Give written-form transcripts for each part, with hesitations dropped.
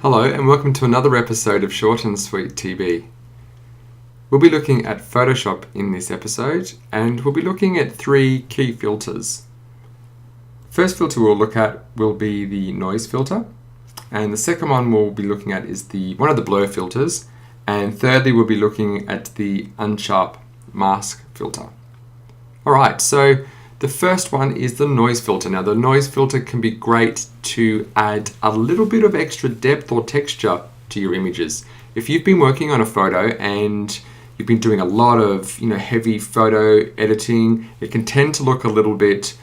Hello and welcome to another episode of Short and Sweet TV. We'll be looking at Photoshop in this episode and we'll be looking at three key filters. First filter we'll look at will be the noise filter, and the second one we'll be looking at is one of the blur filters, and thirdly we'll be looking at the Unsharp Mask filter. Alright, so the first one is the noise filter. Now the noise filter can be great to add a little bit of extra depth or texture to your images. If you've been working on a photo and you've been doing a lot of heavy photo editing, it can tend to look a little bit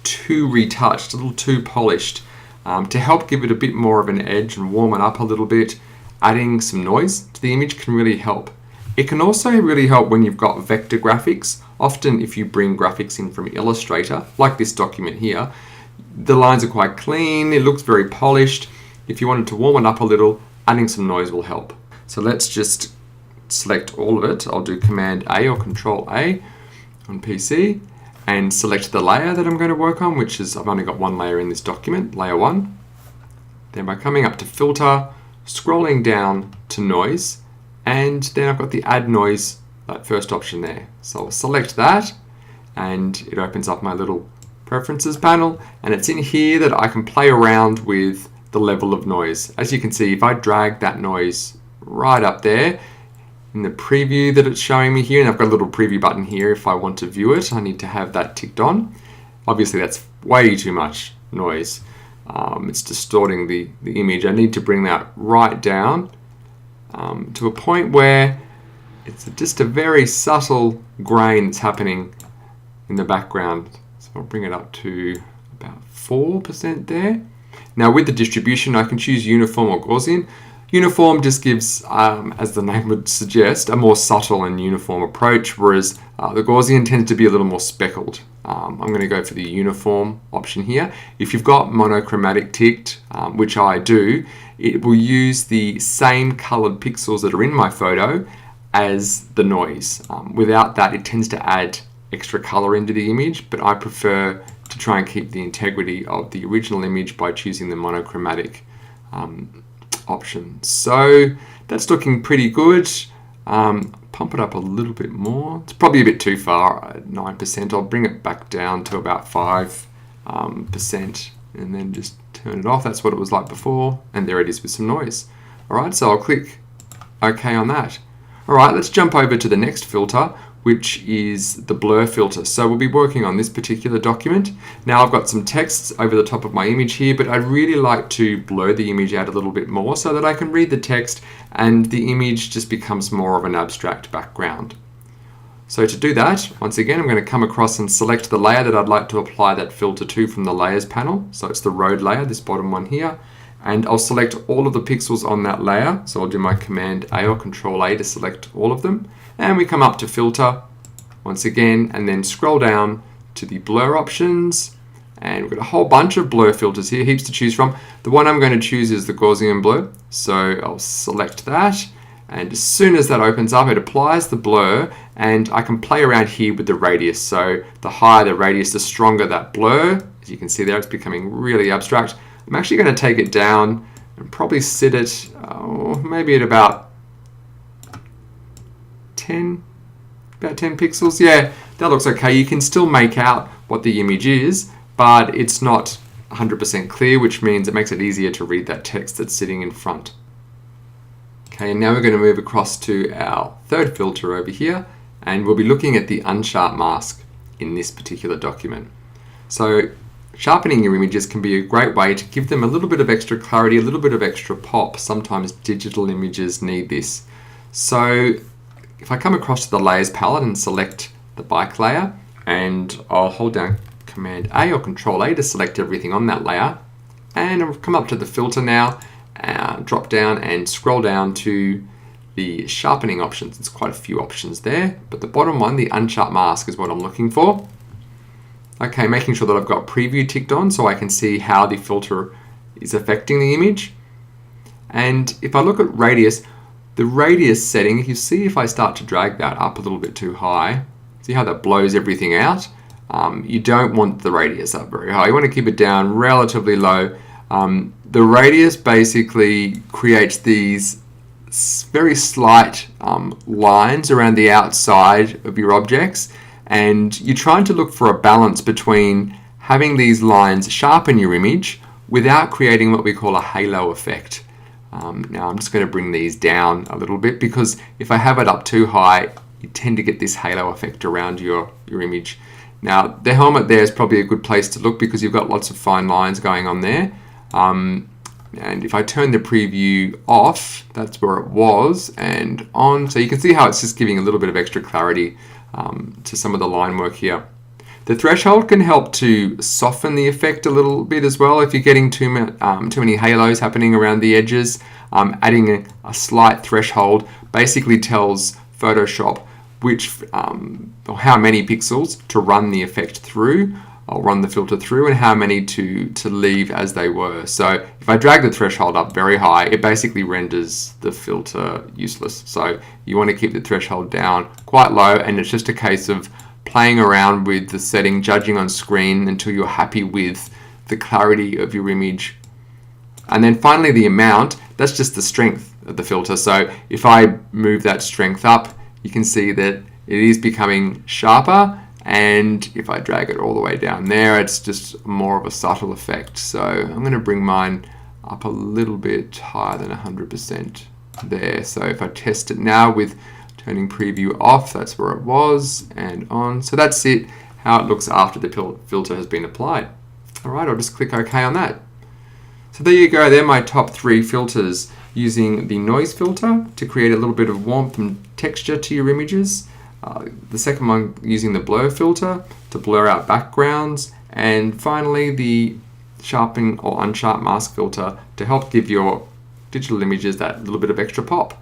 too retouched, a little too polished. To help give it a bit more of an edge and warm it up a little bit, adding some noise to the image can really help. It can also really help when you've got vector graphics. Often if you bring graphics in from Illustrator, like this document here, the lines are quite clean, it looks very polished. If you wanted to warm it up a little, adding some noise will help. So let's just select all of it. I'll do Command A or Control A on PC and select the layer that I'm going to work on, which is, I've only got one layer in this document, layer 1. Then by coming up to Filter, scrolling down to Noise, and then I've got the Add Noise, that first option there. So I'll select that and it opens up my little preferences panel, and it's in here that I can play around with the level of noise. As you can see, if I drag that noise right up there in the preview that it's showing me here, and I've got a little preview button here if I want to view it, I need to have that ticked on. Obviously that's way too much noise. It's distorting the image. I need to bring that right down to a point where it's just a very subtle grain that's happening in the background. So I'll bring it up to about 4% there. Now with the distribution, I can choose uniform or Gaussian. Uniform just gives, as the name would suggest, a more subtle and uniform approach, whereas the Gaussian tends to be a little more speckled. I'm going to go for the uniform option here. If you've got monochromatic ticked, which I do, it will use the same colored pixels that are in my photo as the noise. Without that, it tends to add extra color into the image, but I prefer to try and keep the integrity of the original image by choosing the monochromatic option. So that's looking pretty good. Pump it up a little bit more. It's probably a bit too far at 9%. I'll bring it back down to about 5% and then just turn it off. That's what it was like before, and there it is with some noise. Alright, so I'll click OK on that. Alright, let's jump over to the next filter, which is the blur filter. So we'll be working on this particular document. Now I've got some texts over the top of my image here, but I'd really like to blur the image out a little bit more so that I can read the text and the image just becomes more of an abstract background. So to do that, once again, I'm going to come across and select the layer that I'd like to apply that filter to from the layers panel. So it's the road layer, this bottom one here. And I'll select all of the pixels on that layer. So I'll do my Command A or Control A to select all of them. And we come up to Filter once again, and then scroll down to the blur options. And we've got a whole bunch of blur filters here, heaps to choose from. The one I'm going to choose is the Gaussian Blur. So I'll select that. And as soon as that opens up, it applies the blur, and I can play around here with the radius. So the higher the radius, the stronger that blur. As you can see there, it's becoming really abstract. I'm actually going to take it down and probably sit it maybe at about 10 pixels. Yeah, that looks okay. You can still make out what the image is, but it's not 100% clear, which means it makes it easier to read that text that's sitting in front. Okay, and now we're going to move across to our third filter over here, and we'll be looking at the Unsharp Mask in this particular document. So sharpening your images can be a great way to give them a little bit of extra clarity, a little bit of extra pop. Sometimes digital images need this. So if I come across to the layers palette and select the bike layer, and I'll hold down Command A or Control A to select everything on that layer, and I'll come up to the filter now, drop down and scroll down to the sharpening options. There's quite a few options there, but the bottom one, the Unsharp Mask, is what I'm looking for. Okay, making sure that I've got preview ticked on so I can see how the filter is affecting the image. And if I look at radius, the radius setting, if you see if I start to drag that up a little bit too high, see how that blows everything out? You don't want the radius up very high. You want to keep it down relatively low. The radius basically creates these very slight lines around the outside of your objects, and you're trying to look for a balance between having these lines sharpen your image without creating what we call a halo effect. Now I'm just going to bring these down a little bit, because if I have it up too high, you tend to get this halo effect around your image. Now the helmet there is probably a good place to look, because you've got lots of fine lines going on there. And if I turn the preview off, that's where it was, and on, so you can see how it's just giving a little bit of extra clarity to some of the line work here. The threshold can help to soften the effect a little bit as well. If you're getting too many halos happening around the edges, adding a slight threshold basically tells Photoshop or how many pixels to run the effect through, or run the filter through, and how many to leave as they were. So if I drag the threshold up very high, it basically renders the filter useless. So you want to keep the threshold down quite low, and it's just a case of playing around with the setting, judging on screen until you're happy with the clarity of your image. And then finally the amount, that's just the strength of the filter. So if I move that strength up, you can see that it is becoming sharper, and if I drag it all the way down there, it's just more of a subtle effect. So I'm going to bring mine up a little bit higher than 100% there. So if I test it now with turning preview off, that's where it was, and on. So that's it, how it looks after the filter has been applied. All right, I'll just click OK on that. So there you go, they're my top 3 filters, using the noise filter to create a little bit of warmth and texture to your images. The second one, using the blur filter to blur out backgrounds, and finally the sharpening or Unsharp Mask filter to help give your digital images that little bit of extra pop.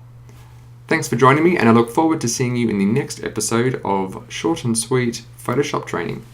Thanks for joining me, and I look forward to seeing you in the next episode of Short and Sweet Photoshop Training.